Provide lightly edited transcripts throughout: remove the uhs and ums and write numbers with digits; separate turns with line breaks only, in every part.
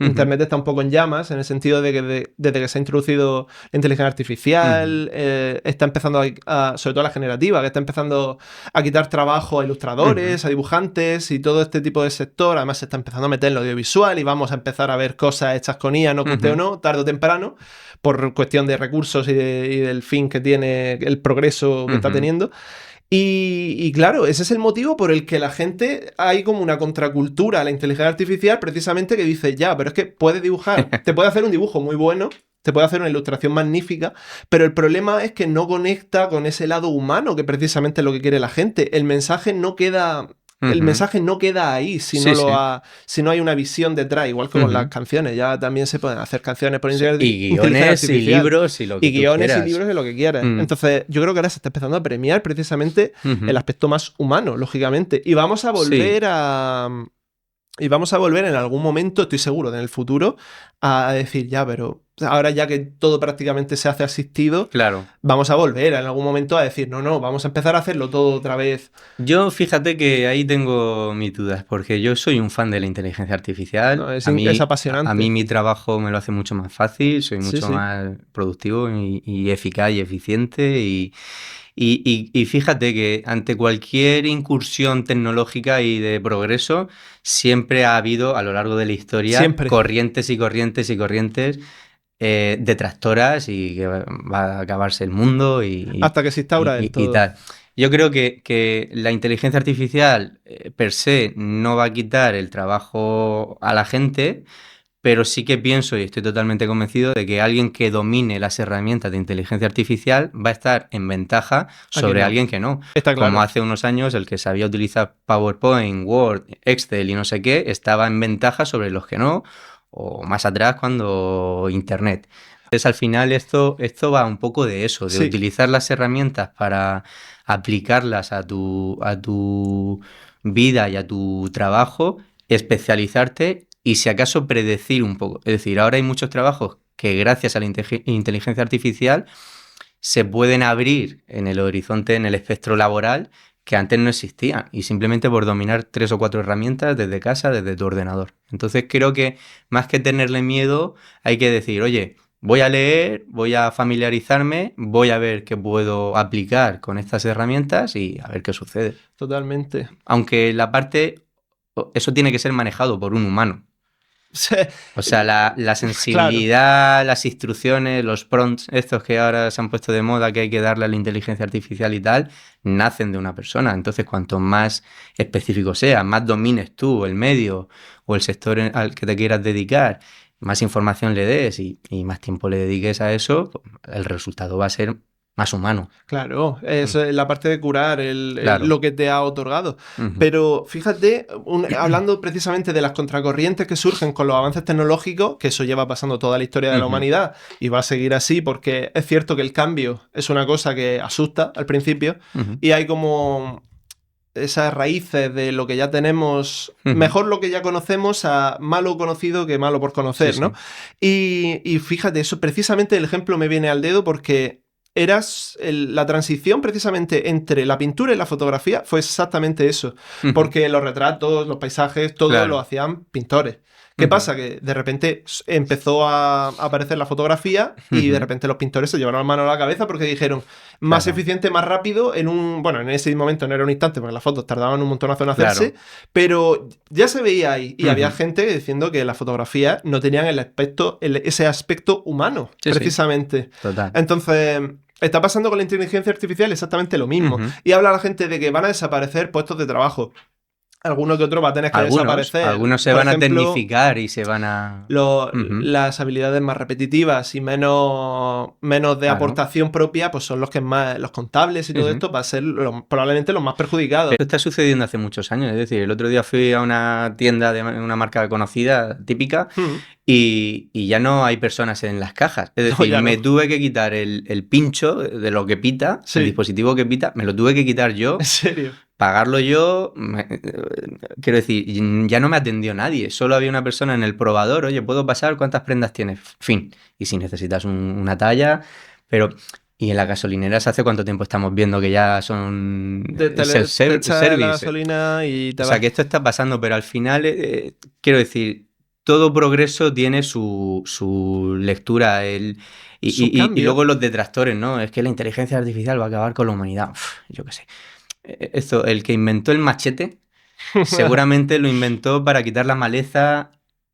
Internet está un poco en llamas, en el sentido de que desde que se ha introducido la inteligencia artificial, está empezando sobre todo la generativa, que está empezando a quitar trabajo a ilustradores, a dibujantes y todo este tipo de sector. Además se está empezando a meter en lo audiovisual y vamos a empezar a ver cosas hechas con IA, no guste o no, tarde o temprano, por cuestión de recursos y del fin que tiene el progreso que está teniendo. Y claro, ese es el motivo por el que la gente, hay como una contracultura a la inteligencia artificial precisamente que dice, ya, pero es que puedes dibujar, te puede hacer un dibujo muy bueno, te puede hacer una ilustración magnífica, pero el problema es que no conecta con ese lado humano que precisamente es lo que quiere la gente. El mensaje no queda... El mensaje no queda ahí si no hay una visión detrás, igual que con las canciones. Ya también se pueden hacer canciones por
y guiones y libros y lo que
y guiones
quieras.
Y libros y lo que quieras. Entonces, yo creo que ahora se está empezando a premiar precisamente el aspecto más humano, lógicamente. Y vamos a volver Y vamos a volver en algún momento, estoy seguro, en el futuro, a decir, ya, pero ahora ya que todo prácticamente se hace asistido,
claro,
vamos a volver en algún momento a decir, no, vamos a empezar a hacerlo todo otra vez.
Yo fíjate que ahí tengo mis dudas, porque yo soy un fan de la inteligencia artificial.
No, es apasionante.
A mí mi trabajo me lo hace mucho más fácil, soy mucho más productivo y eficaz y eficiente y fíjate que ante cualquier incursión tecnológica y de progreso, siempre ha habido a lo largo de la historia corrientes y corrientes y corrientes detractoras y que va a acabarse el mundo
hasta que se instaura el todo.
Y tal. Yo creo que la inteligencia artificial per se no va a quitar el trabajo a la gente, pero sí que pienso y estoy totalmente convencido de que alguien que domine las herramientas de inteligencia artificial va a estar en ventaja sobre alguien que no.
Está claro.
Como hace unos años el que sabía utilizar PowerPoint, Word, Excel y no sé qué, estaba en ventaja sobre los que no, o más atrás cuando Internet. Entonces al final esto va un poco de eso, de utilizar las herramientas para aplicarlas a tu vida y a tu trabajo, especializarte y si acaso predecir un poco. Es decir, ahora hay muchos trabajos que gracias a la inteligencia artificial se pueden abrir en el horizonte, en el espectro laboral, que antes no existían y simplemente por dominar 3 o 4 herramientas desde casa, desde tu ordenador. Entonces creo que más que tenerle miedo hay que decir, oye, voy a leer, voy a familiarizarme, voy a ver qué puedo aplicar con estas herramientas y a ver qué sucede.
Totalmente.
Aunque eso tiene que ser manejado por un humano. O sea, la sensibilidad, las instrucciones, los prompts, estos que ahora se han puesto de moda que hay que darle a la inteligencia artificial y tal, nacen de una persona. Entonces, cuanto más específico sea, más domines tú el medio o el sector al que te quieras dedicar, más información le des y más tiempo le dediques a eso, el resultado va a ser más humano.
Claro, es la parte de curar lo que te ha otorgado. Pero fíjate, hablando precisamente de las contracorrientes que surgen con los avances tecnológicos, que eso lleva pasando toda la historia de la humanidad y va a seguir así porque es cierto que el cambio es una cosa que asusta al principio y hay como esas raíces de lo que ya tenemos, mejor lo que ya conocemos a malo conocido que malo por conocer, ¿no? Y fíjate, eso precisamente el ejemplo me viene al dedo porque la transición precisamente entre la pintura y la fotografía fue exactamente eso, porque los retratos, los paisajes, todo lo hacían pintores. ¿Qué pasa? Que de repente empezó a aparecer la fotografía y de repente los pintores se llevaron la mano a la cabeza porque dijeron más eficiente, más rápido, en ese momento no era un instante porque las fotos tardaban un montonazo en hacerse, pero ya se veía ahí y había gente diciendo que las fotografías no tenían ese aspecto humano, precisamente.
Total.
Entonces... está pasando con la inteligencia artificial exactamente lo mismo. Y habla la gente de que van a desaparecer puestos de trabajo. Alguno que otro va a tener que desaparecer.
Algunos se van a tecnificar y se van a...
Las habilidades más repetitivas y menos de aportación propia, pues son los que más... Los contables y todo esto va a ser probablemente los más perjudicados.
Esto está sucediendo hace muchos años. Es decir, el otro día fui a una tienda de una marca conocida, típica, y ya no hay personas en las cajas. Es decir, me tuve que quitar el pincho de lo que pita, el dispositivo que pita, me lo tuve que quitar yo.
¿En serio?
Pagarlo yo, quiero decir, ya no me atendió nadie, solo había una persona en el probador, oye, ¿puedo pasar? ¿Cuántas prendas tienes? Fin. Y si necesitas una talla, pero... ¿Y en las gasolineras hace cuánto tiempo estamos viendo que ya son
self-service? La gasolina y
o sea, que esto está pasando, pero al final, quiero decir, todo progreso tiene su lectura, y luego los detractores, ¿no? Es que la inteligencia artificial va a acabar con la humanidad. Uf, yo qué sé. Esto, el que inventó el machete seguramente lo inventó para quitar la maleza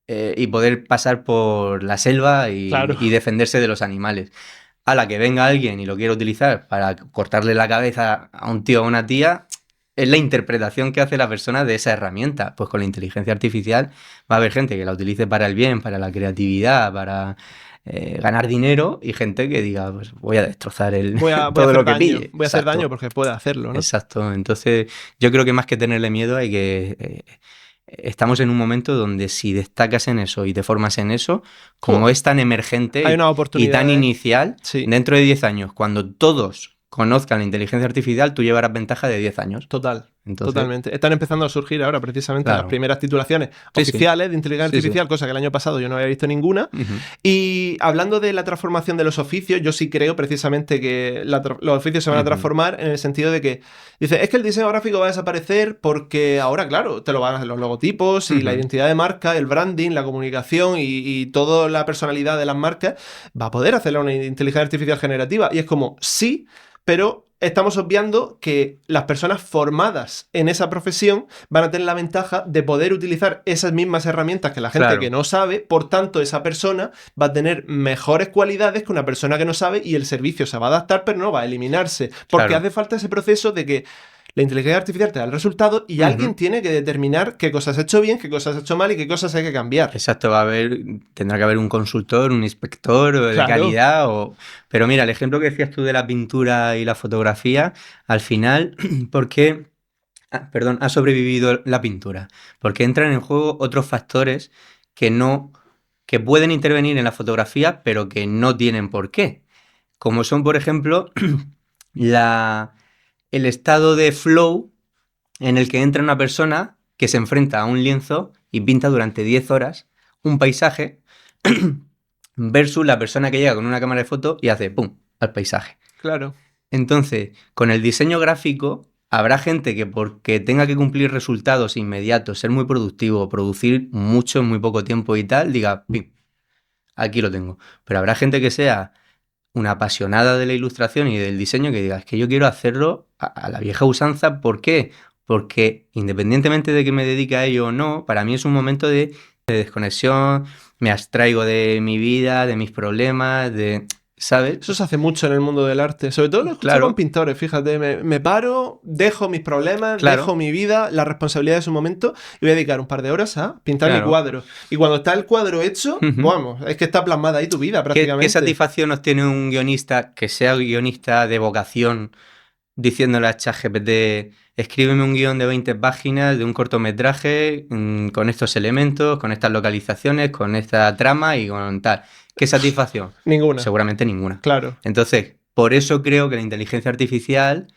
y poder pasar por la selva y defenderse de los animales. A la que venga alguien y lo quiera utilizar para cortarle la cabeza a un tío o a una tía, es la interpretación que hace la persona de esa herramienta. Pues con la inteligencia artificial va a haber gente que la utilice para el bien, para la creatividad, para ganar dinero, y gente que diga, pues voy a destrozar todo lo que pille.
Voy a hacer daño porque puede hacerlo, ¿no?
Exacto. Entonces, yo creo que más que tenerle miedo hay que... estamos en un momento donde si destacas en eso y te formas en eso, como es tan emergente
hay una oportunidad,
y tan inicial, dentro de 10 años, cuando todos conozcan la inteligencia artificial, tú llevarás ventaja de 10 años.
Totalmente. Están empezando a surgir ahora precisamente las primeras titulaciones oficiales de inteligencia artificial, cosa que el año pasado yo no había visto ninguna. Y hablando de la transformación de los oficios, yo sí creo precisamente que los oficios se van a transformar en el sentido de que, dice, es que el diseño gráfico va a desaparecer porque ahora, claro, te lo van a hacer los logotipos y la identidad de marca, el branding, la comunicación y toda la personalidad de las marcas, va a poder hacerla una inteligencia artificial generativa. Y es como, sí, pero estamos obviando que las personas formadas en esa profesión van a tener la ventaja de poder utilizar esas mismas herramientas que la gente que no sabe. Por tanto, esa persona va a tener mejores cualidades que una persona que no sabe, y el servicio se va a adaptar, pero no va a eliminarse. Porque hace falta ese proceso de que la inteligencia artificial te da el resultado y alguien tiene que determinar qué cosas has hecho bien, qué cosas has hecho mal y qué cosas hay que cambiar.
Exacto, tendrá que haber un consultor, un inspector de calidad. Pero mira, el ejemplo que decías tú de la pintura y la fotografía, al final, ¿por qué ha sobrevivido la pintura? Porque entran en juego otros factores que pueden intervenir en la fotografía, pero que no tienen por qué. Como son, por ejemplo, el estado de flow en el que entra una persona que se enfrenta a un lienzo y pinta durante 10 horas un paisaje versus la persona que llega con una cámara de foto y hace ¡pum! Al paisaje.
Claro.
Entonces, con el diseño gráfico habrá gente que, porque tenga que cumplir resultados inmediatos, ser muy productivo, producir mucho en muy poco tiempo y tal, diga, ¡pim! Aquí lo tengo. Pero habrá gente que sea una apasionada de la ilustración y del diseño que diga, es que yo quiero hacerlo a la vieja usanza. ¿Por qué? Porque independientemente de que me dedique a ello o no, para mí es un momento de desconexión, me abstraigo de mi vida, de mis problemas, ¿sabes?
Eso se hace mucho en el mundo del arte, sobre todo lo escucho con pintores, fíjate, me paro, dejo mis problemas, dejo mi vida, la responsabilidad de su momento y voy a dedicar un par de horas a pintar mi cuadro. Y cuando está el cuadro hecho, vamos, es que está plasmada ahí tu vida prácticamente.
¿Qué satisfacción nos tiene un guionista que sea guionista de vocación diciéndole a ChatGPT, escríbeme un guión de 20 páginas de un cortometraje con estos elementos, con estas localizaciones, con esta trama y con tal? ¿Qué satisfacción?
Ninguna.
Seguramente ninguna.
Claro.
Entonces, por eso creo que la inteligencia artificial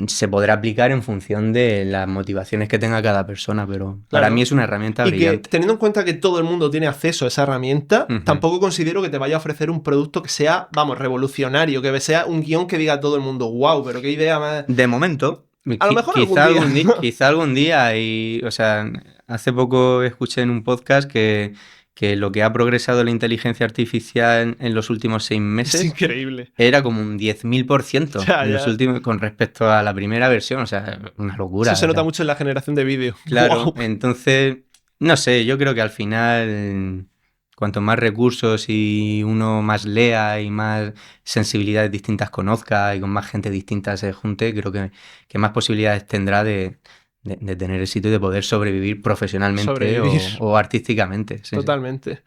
se podrá aplicar en función de las motivaciones que tenga cada persona, pero para mí es una herramienta brillante.
Y que, teniendo en cuenta que todo el mundo tiene acceso a esa herramienta, tampoco considero que te vaya a ofrecer un producto que sea, vamos, revolucionario, que sea un guión que diga a todo el mundo, wow, pero qué idea más...
De momento...
A lo mejor
quizá algún día, o sea, hace poco escuché en un podcast que lo que ha progresado la inteligencia artificial en los últimos 6 meses
es increíble.
Era como un 10.000% los últimos, con respecto a la primera versión, o sea, una locura.
Eso se nota mucho en la generación de vídeo.
Claro, entonces, no sé, yo creo que al final, cuanto más recursos y uno más lea y más sensibilidades distintas conozca y con más gente distinta se junte, creo que más posibilidades tendrá de tener éxito y de poder sobrevivir profesionalmente o artísticamente.
Sí, totalmente.